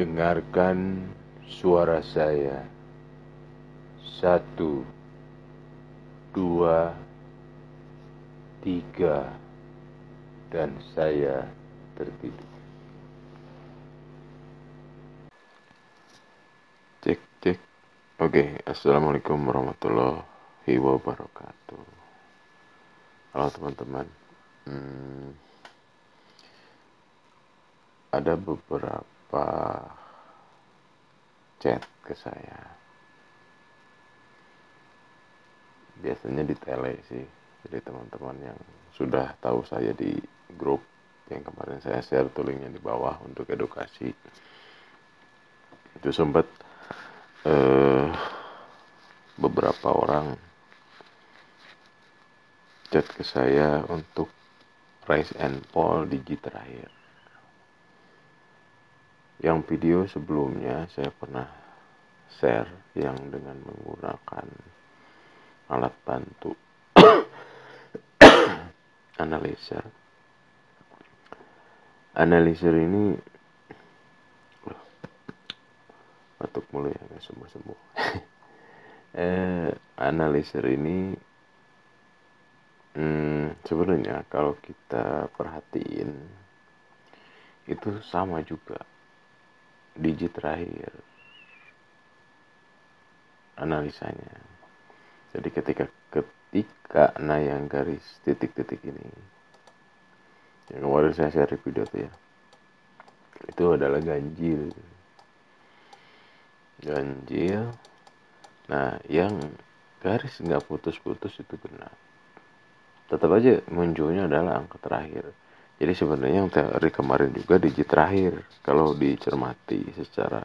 Dengarkan suara saya. 1, 2, 3, dan saya tertidur. Cek, cek. Oke, assalamualaikum warahmatullahi wabarakatuh. Halo teman-teman. Ada beberapa chat ke saya. Biasanya di tele sih. Jadi teman-teman yang sudah tahu saya di grup yang kemarin saya share tuh linknya di bawah untuk edukasi, itu sempat beberapa orang chat ke saya untuk rise and fall Digi terakhir. Yang video sebelumnya saya pernah share yang dengan menggunakan alat bantu analyzer. Analyzer ini batuk mulu ya, nggak sembuh-sembuh. Analyzer ini sebenarnya kalau kita perhatiin itu sama juga Digi terakhir analisanya. Jadi ketika yang garis titik-titik ini, yang kemarin saya share video tuh ya, itu adalah ganjil. Nah, yang garis nggak putus-putus itu benar. Tetap aja munculnya adalah angka terakhir. Jadi sebenarnya yang teori kemarin juga Digi terakhir kalau dicermati secara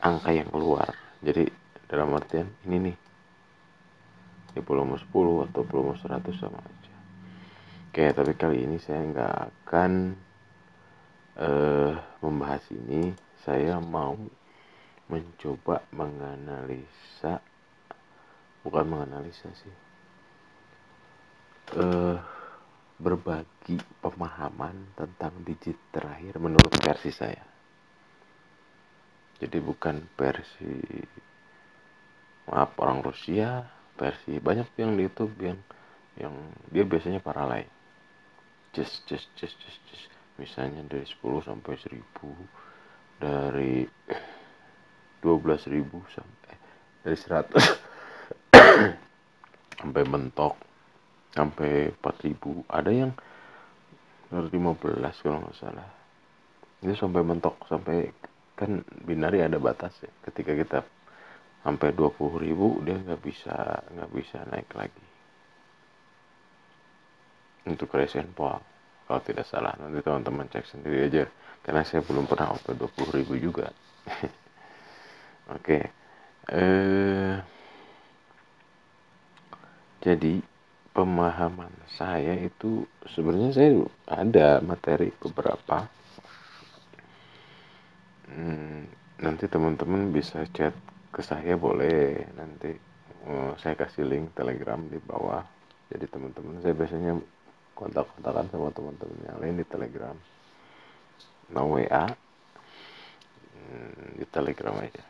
angka yang keluar. Jadi dalam artian ini nih, di volume 10 atau volume 100 sama aja. Oke, tapi kali ini saya nggak akan membahas ini. Saya mau mencoba berbagi pemahaman tentang digit terakhir menurut versi saya. Jadi bukan versi orang Rusia, versi banyak yang di YouTube yang dia biasanya paralel. Just. Misalnya dari 10 sampai 1000, dari 12.000 sampai dari 100 sampai mentok sampai 4.000. Ada yang dari 15 kalau nggak salah. Itu sampai mentok, sampai kan binari ada batas ya. Ketika kita sampai 20.000 dia nggak bisa naik lagi. Untuk rise and fall kalau tidak salah, nanti teman-teman cek sendiri aja karena saya belum pernah sampai 20.000 juga. Oke. Jadi pemahaman saya itu sebenarnya saya ada materi beberapa. Nanti teman-teman bisa chat ke saya, boleh, nanti saya kasih link Telegram di bawah. Jadi teman-teman, saya biasanya kontak-kontakan sama teman-teman yang lain di Telegram, WA di Telegram aja.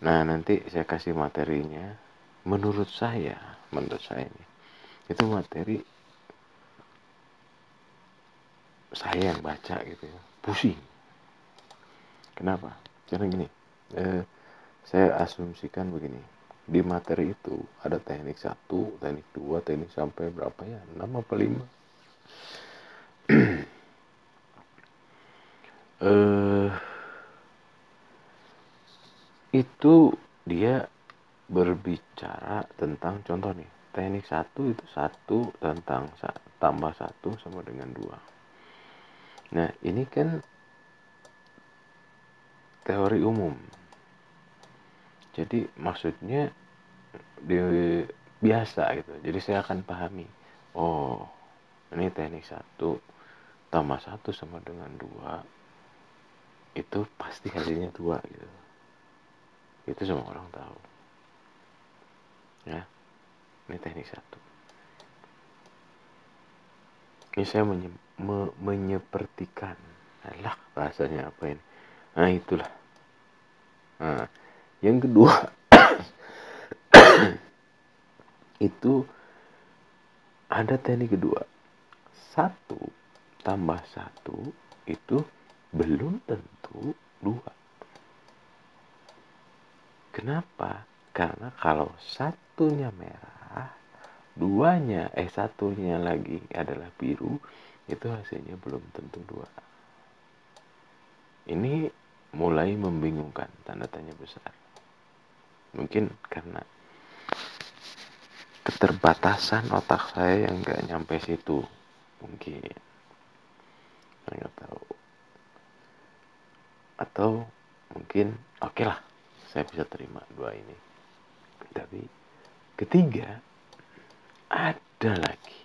Nah, nanti saya kasih materinya. Menurut saya nih, itu materi saya yang baca gitu ya, pusing. Kenapa? Karena gini, saya asumsikan begini, di materi itu ada teknik 1, teknik 2, teknik sampai berapa ya, 6 apa 5. Itu dia berbicara tentang, contoh nih, teknik 1 itu 1 tentang tambah 1 sama dengan 2. Nah, ini kan teori umum. Jadi maksudnya biasa gitu. Jadi saya akan pahami, oh ini teknik 1 tambah 1 sama dengan 2, itu pasti hasilnya 2 gitu. Itu semua orang tahu. Ya, ini teknik 1. Ini saya menyepertikan. Alah, bahasanya apa ini? Nah, itulah. Nah, yang kedua itu ada teknik kedua. 1+1 itu belum tentu 2. Kenapa? Karena kalau satunya merah, satunya lagi adalah biru, itu hasilnya belum tentu 2. Ini mulai membingungkan, tanda tanya besar. Mungkin karena keterbatasan otak saya yang nggak nyampe situ. Mungkin. Saya nggak tahu. Atau mungkin oke lah, saya bisa terima 2 ini. Tapi ketiga, ada lagi.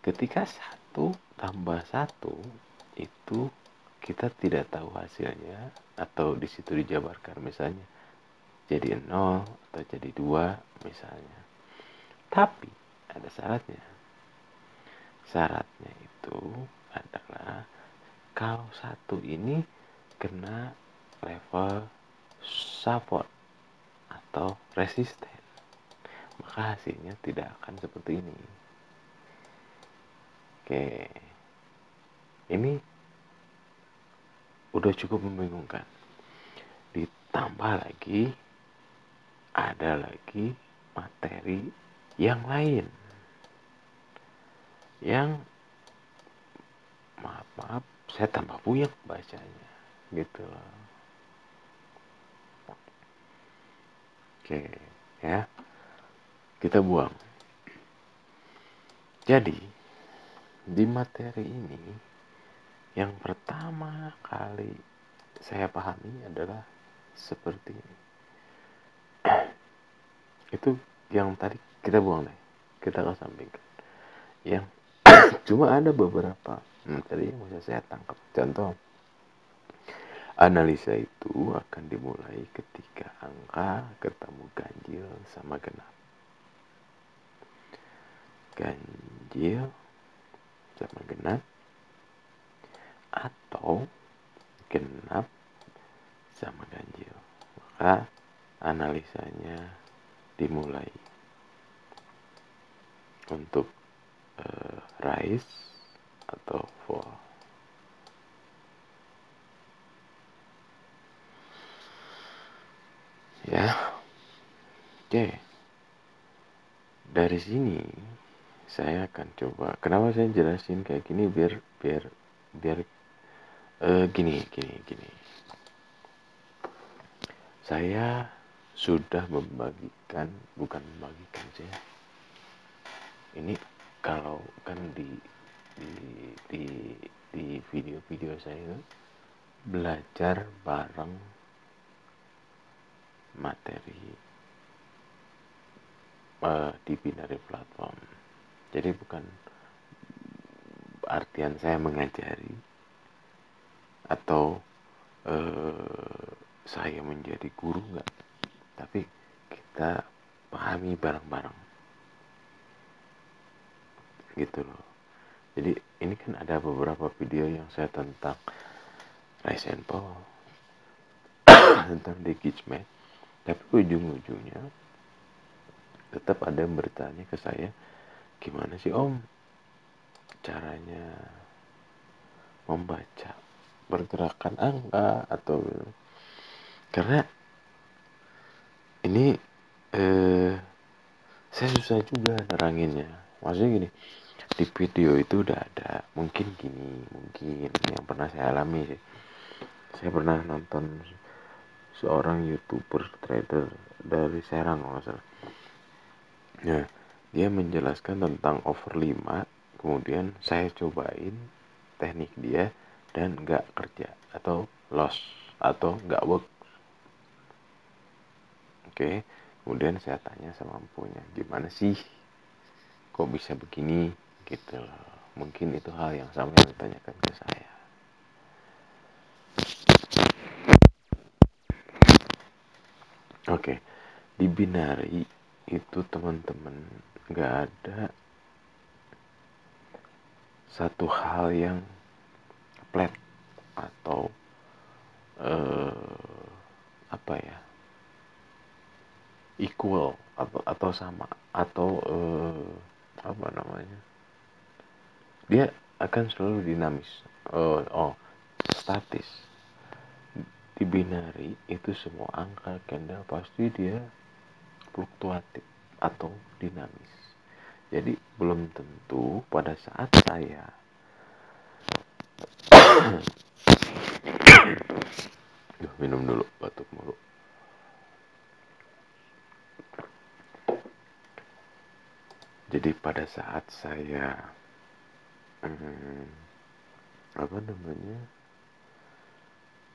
Ketika 1+1 itu kita tidak tahu hasilnya, atau di situ dijabarkan misalnya jadi 0 atau jadi 2 misalnya. Tapi ada syaratnya. Syaratnya itu adalah kalau 1 ini kena level support atau resisten, maka hasilnya tidak akan seperti ini. Oke, ini udah cukup membingungkan. Ditambah lagi ada lagi materi yang lain yang maaf saya tambah puyeng bacanya gitu loh. Oke, ya, kita buang. Jadi di materi ini yang pertama kali saya pahami adalah seperti ini. Itu yang tadi kita buang deh, kita kesampingkan. Yang cuma ada beberapa materi yang bisa saya tangkap. Contoh, analisa itu akan dimulai ketika angka ketemu ganjil sama genap. Ganjil sama genap atau genap sama ganjil. Maka analisanya dimulai. Untuk rise atau fall. Ya. Oke. Dari sini saya akan coba. Kenapa saya jelasin kayak gini biar gini. Saya sudah bukan membagikan sih. Ini kalau kan di video-video saya belajar bareng materi di binary platform. Jadi bukan artian saya mengajari atau saya menjadi guru, enggak, tapi kita pahami bareng-bareng gitu loh. Jadi ini kan ada beberapa video yang saya tentang rise and fall, tentang engagement, tapi ujung-ujungnya tetap ada yang bertanya ke saya, gimana sih om caranya membaca pergerakan angka, atau karena ini saya susah juga neranginnya. Maksudnya gini, di video itu udah ada, mungkin yang pernah saya alami sih. Saya pernah nonton seorang YouTuber trader dari Serang kalau nggak salah. Nah, dia menjelaskan tentang over 5, kemudian saya cobain teknik dia dan nggak kerja atau loss atau nggak work. Oke, kemudian saya tanya sama empunya, gimana sih kok bisa begini gitu loh. Mungkin itu hal yang sama yang ditanyakan ke saya. Oke, di binary itu teman-teman nggak ada satu hal yang flat atau apa ya, equal atau sama atau apa namanya, dia akan selalu dinamis. Statis. Di binary itu semua angka candle pasti dia fluktuatif atau dinamis. Jadi belum tentu pada saat saya minum dulu, batuk mulu. Jadi pada saat saya apa namanya,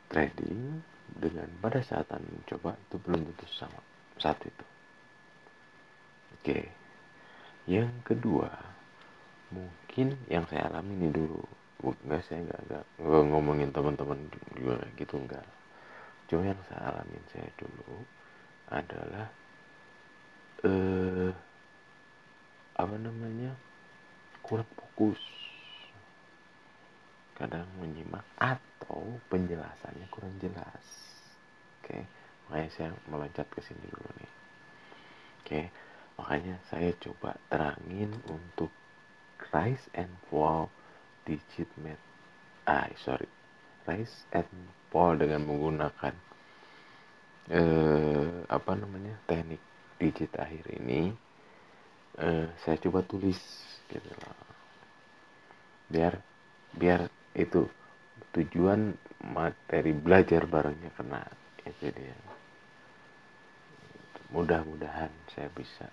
trading dengan pada saat Anda mencoba itu belum tentu sama saat itu. Oke. Yang kedua, mungkin yang saya alami ini dulu. Enggak, saya enggak ngomongin teman-teman juga gitu, enggak. Cuma yang saya alamin saya dulu adalah apa namanya, kurang fokus, kadang menyimak atau penjelasannya kurang jelas. Oke, makanya saya meloncat ke sini dulu nih. Oke, makanya saya coba terangin untuk rise and fall digit rise and fall dengan menggunakan apa namanya, teknik digit akhir ini. Saya coba tulis gitu loh, biar itu tujuan materi belajar barengnya kena. Itu dia, mudah-mudahan saya bisa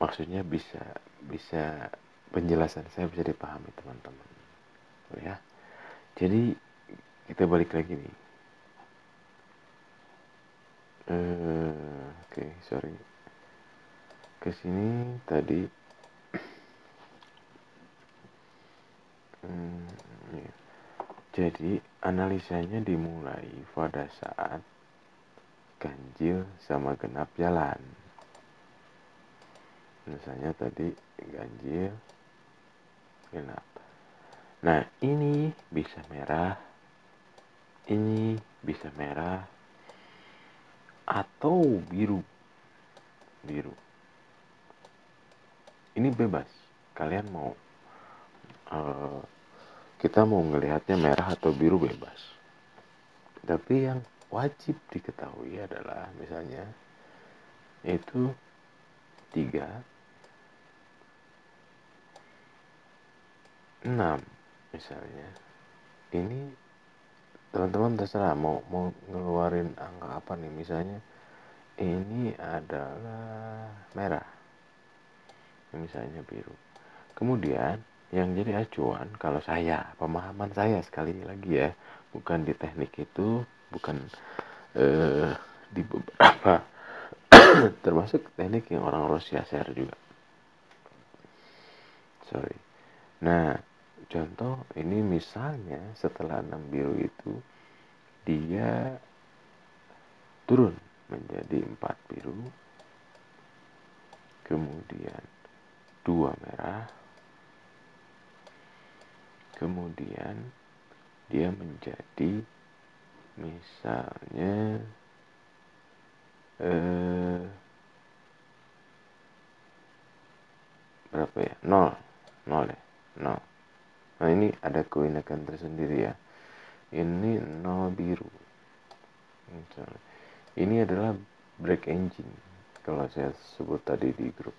maksudnya bisa penjelasan saya bisa dipahami teman-teman ya. Jadi kita balik lagi nih. Oke, sorry, kesini tadi. Ya. Jadi analisanya dimulai pada saat ganjil sama genap jalan. Misalnya tadi ganjil genap. Nah, ini bisa merah, ini bisa merah atau biru. Ini bebas. Kalian mau kita mau ngelihatnya merah atau biru, bebas. Tapi yang wajib diketahui adalah misalnya itu 3, 6 misalnya. Ini teman-teman terserah mau ngeluarin angka apa nih. Misalnya ini adalah merah, misalnya biru. Kemudian yang jadi acuan, kalau saya, pemahaman saya sekali lagi ya, bukan di teknik itu, bukan di beberapa termasuk teknik yang orang Rusia share juga. Sorry. Nah, contoh ini misalnya setelah 6 biru itu dia turun menjadi 4 biru, kemudian 2 merah, kemudian dia menjadi misalnya berapa ya, 0 ya, 0. Nah, ini ada keunikan tersendiri ya. Ini 0 biru misalnya. Ini adalah break engine, kalau saya sebut tadi di grup.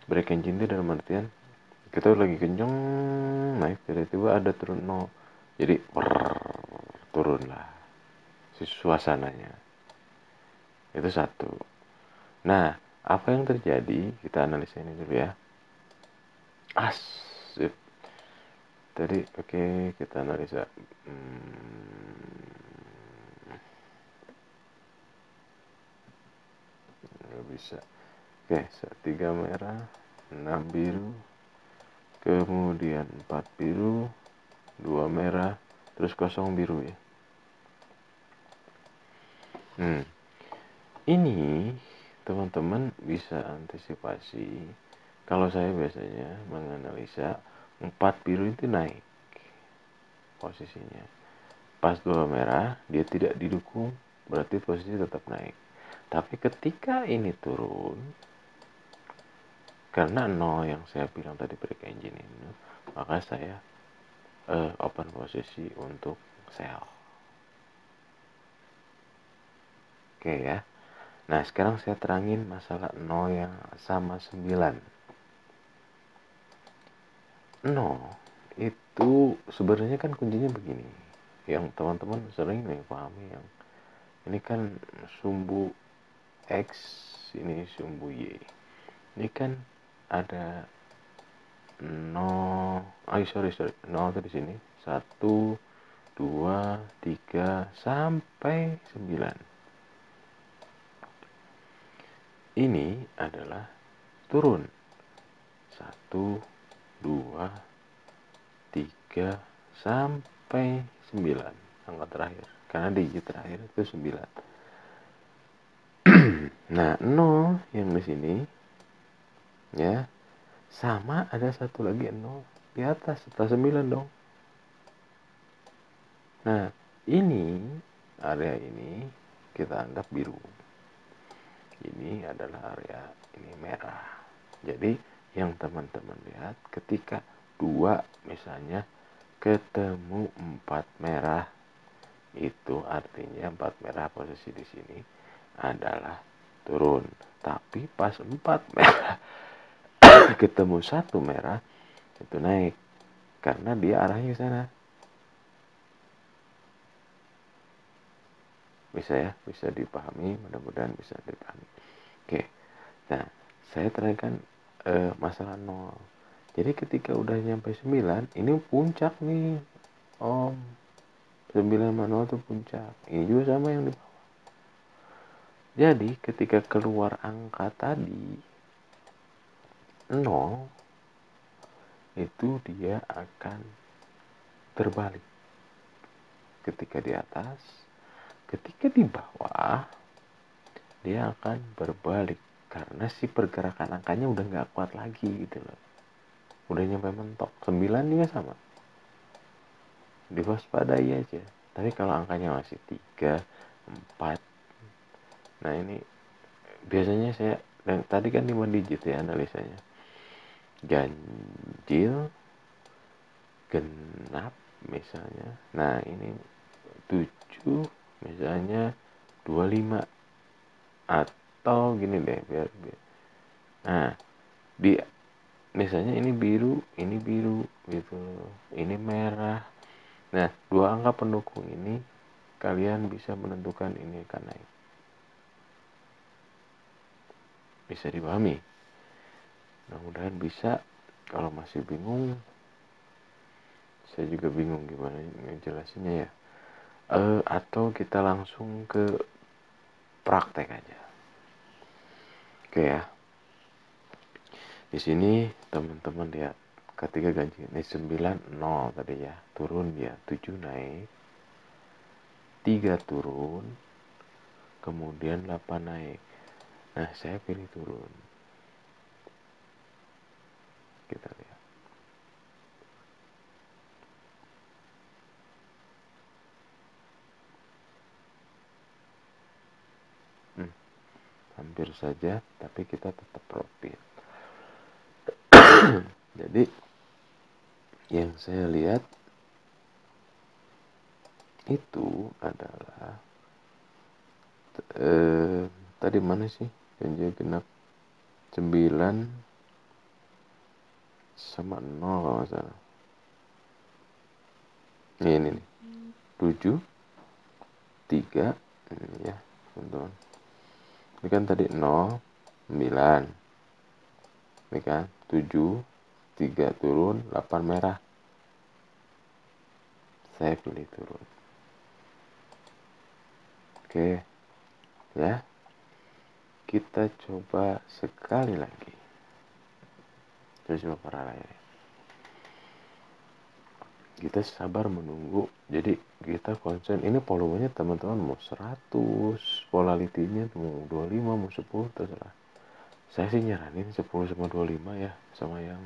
Break engine itu dalam artian kita lagi kenceng naik, tiba-tiba ada turun 0, jadi turun lah suasananya. Itu satu. Nah, apa yang terjadi, kita analisa ini dulu ya. Sip. Tadi oke, kita analisa. Nggak bisa. Oke, 3 merah, 6 biru, kemudian 4 biru, 2 merah, terus 0 biru ya. Ini teman-teman bisa antisipasi. Kalau saya biasanya menganalisa 4 biru itu naik posisinya. Pas 2 merah dia tidak didukung, berarti posisi tetap naik. Tapi ketika ini turun, karena 0 yang saya bilang tadi break engine ini, maka saya open posisi untuk sell. Oke ya. Nah, sekarang saya terangin masalah 0 yang sama 9. 0 itu sebenarnya kan kuncinya begini. Yang teman-teman sering nih pahami, yang ini kan sumbu X, ini sumbu Y. Ini kan ada 0, sorry, 0 di sini. 1, 2, 3, sampai 9. Ini adalah turun. 1, 2, 3, sampai 9. Angka terakhir. Karena digit terakhir itu 9. Nah, 0 yang di sini ya, sama ada satu lagi 0 di atas setelah 9 dong. Nah, ini area ini kita anggap biru. Ini adalah area ini merah. Jadi yang teman-teman lihat ketika 2 misalnya ketemu 4 merah, itu artinya 4 merah posisi di sini adalah turun. Tapi pas 4 merah ketemu 1 merah, itu naik karena dia arahnya ke sana. Bisa dipahami, mudah-mudahan bisa dipahami. Oke. Nah, saya terangkan masalah 0. Jadi ketika udah nyampe 9, ini puncak nih, Om. 9 sama 0 itu puncak. Ini juga sama yang di bawah. Jadi ketika keluar angka tadi 0, itu dia akan terbalik. Ketika di atas, ketika di bawah, dia akan berbalik. Karena si pergerakan angkanya udah nggak kuat lagi gitu loh. Udah nyampe mentok. 9 juga sama. Diwaspadai aja. Tapi kalau angkanya masih 3, 4, nah ini biasanya saya, dan tadi kan 5 digit ya analisanya. Ganjil, genap misalnya. Nah ini 7 misalnya 25. Atau gini deh, biar. Nah, di misalnya ini biru gitu. Ini merah. Nah, 2 angka pendukung ini kalian bisa menentukan ini akan naik. Bisa dipahami? Mudah-mudahan bisa. Kalau masih bingung, saya juga bingung gimana ngejelasinnya ya. Atau kita langsung ke praktek aja. Oke ya. Di sini teman-teman lihat ketika ganjil ini 9 0 tadi ya, turun ya, 7 naik, 3 turun, kemudian 8 naik. Nah, saya pilih turun. Kita lihat. Hampir saja, tapi kita tetap profit. Jadi yang saya lihat itu adalah tadi mana sih ganjil genap 9 sama 0 kalau nggak salah. Ini nih 7 3 ya teman-teman. Ini kan tadi 0 9, ini kan 7 3 turun, 8 merah. Saya pilih turun. Oke ya, kita coba sekali lagi. Terus coba paralel. kita sabar menunggu. Jadi kita konsen, ini volumenya teman-teman mau 100, volatility-nya mau 25, mau 10, terserah. Saya sih nyaranin 10 sama 25 ya, sama yang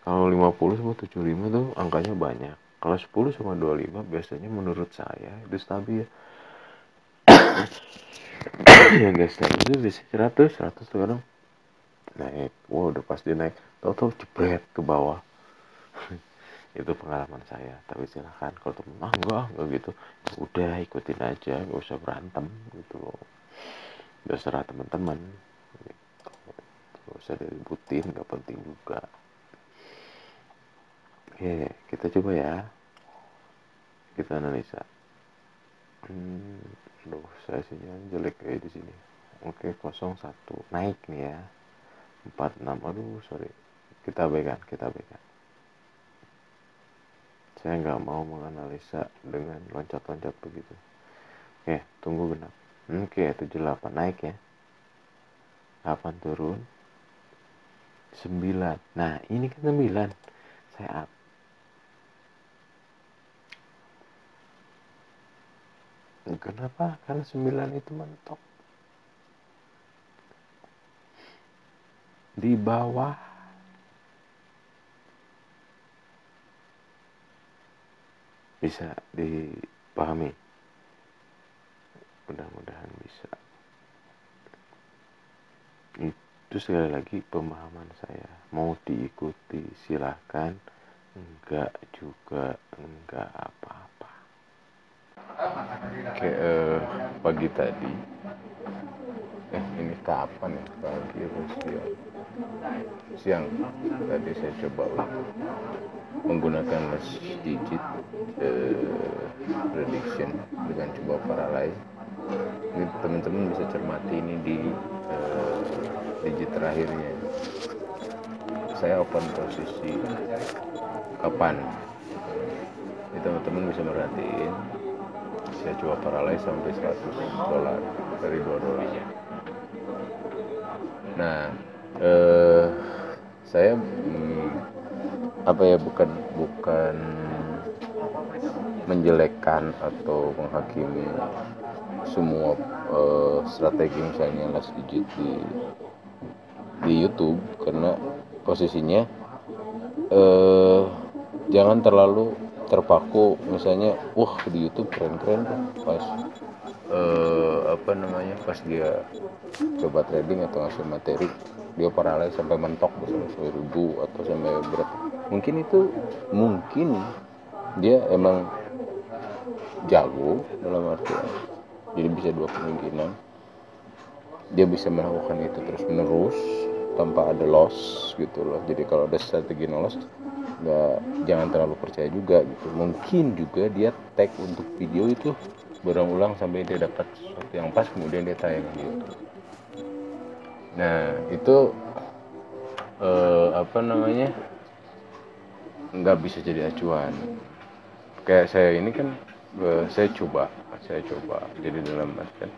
kalau 50 sama 75 tuh angkanya banyak. Kalau 10 sama 25 biasanya menurut saya itu stabil. Yang gak stabil itu bisa 100 tuh kadang naik. Wow, udah pasti naik. Tahu-tahu jebret ke bawah. Itu pengalaman saya. Tapi silahkan kalau temen enggak gitu. Ya udah ikutin aja, gak usah berantem gitu loh. Terserah teman-teman. Gak usah diributin, gak penting juga. Oke, kita coba ya. Kita analisa. Aduh, saya sinyal jelek kayak di sini. Oke, 01 naik nih ya. 46, aduh sorry. Kita abaikan. Saya nggak mau menganalisa dengan loncat-loncat begitu. Oke, tunggu benar. Oke, 78 naik ya. 8 turun. 9. Nah, ini kan 9. Saya up. Kenapa? Karena 9 itu mentok. Di bawah. Bisa dipahami. Mudah-mudahan bisa. Itu sekali lagi pemahaman saya. Mau diikuti silahkan. Enggak juga enggak apa-apa. Oke, pagi tadi. Ini kapan ya? Pagi atau siang? Tadi saya coba menggunakan less digit prediction dengan coba paralel. Ini teman-teman bisa cermati ini di digit terakhirnya. Saya open posisi kapan? Ini teman-teman bisa merhatiin. Saya coba paralel sampai $100 dari $2. Nah, saya bukan menjelekkan atau menghakimi semua strategi misalnya last digit di YouTube, karena posisinya jangan terlalu terpaku misalnya di YouTube keren-keren pas pas dia coba trading atau ngasih materi dia paralel sampai mentok misalnya 1000 atau sampai berapa, mungkin dia emang jago dalam artian, jadi bisa dua kemungkinan, dia bisa melakukan itu terus menerus tanpa ada loss gitu loh. Jadi kalau ada strategi no loss jangan terlalu percaya juga gitu. Mungkin juga dia tag untuk video itu berulang-ulang sampai dia dapat sesuatu yang pas, kemudian dia tayang gitu. Nah itu nggak bisa jadi acuan. Kayak saya ini kan saya coba jadi dalam artian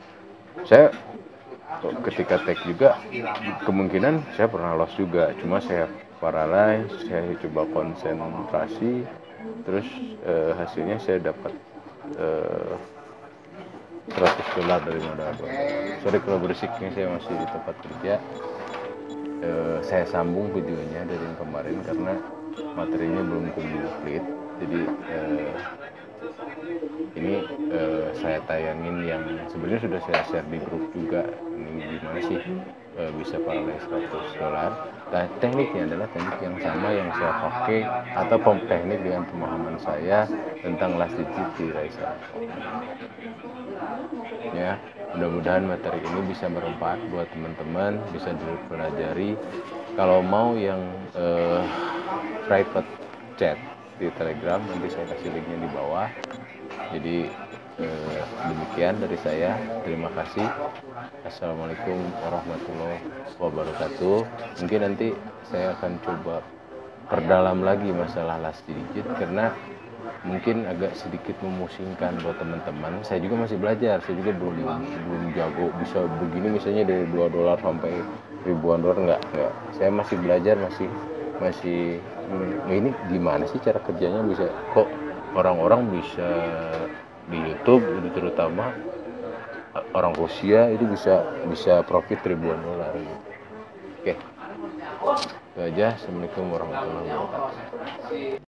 saya ketika tag juga kemungkinan saya pernah loss juga, cuma saya paralel, saya coba konsentrasi, terus hasilnya saya dapat $100 dari modal. Sorry kalau berisiknya, saya masih di tempat kerja. Saya sambung videonya dari yang kemarin karena materinya belum komplit, jadi ini saya tayangin yang sebenarnya sudah saya share di grup juga. Ini gimana sih bisa paralel $100. Nah, tekniknya adalah teknik yang sama yang saya pakai atau teknik dengan pemahaman saya tentang last digit di Raisa. Ya, mudah-mudahan materi ini bisa bermanfaat buat teman-teman, bisa dipelajari. Kalau mau yang private chat di Telegram, nanti saya kasih linknya di bawah. Jadi demikian dari saya, terima kasih. Assalamualaikum warahmatullahi wabarakatuh. Mungkin nanti saya akan coba perdalam lagi masalah last digit karena mungkin agak sedikit memusingkan buat teman-teman. Saya juga masih belajar, saya juga belum jago bisa begini misalnya dari $2 sampai ribuan dolar, enggak. Saya masih belajar, masih ini gimana sih cara kerjanya, bisa kok orang-orang bisa di YouTube itu terutama orang Rusia itu bisa profit ribuan dolar gitu. Oke, itu aja. Assalamualaikum warahmatullahi wabarakatuh.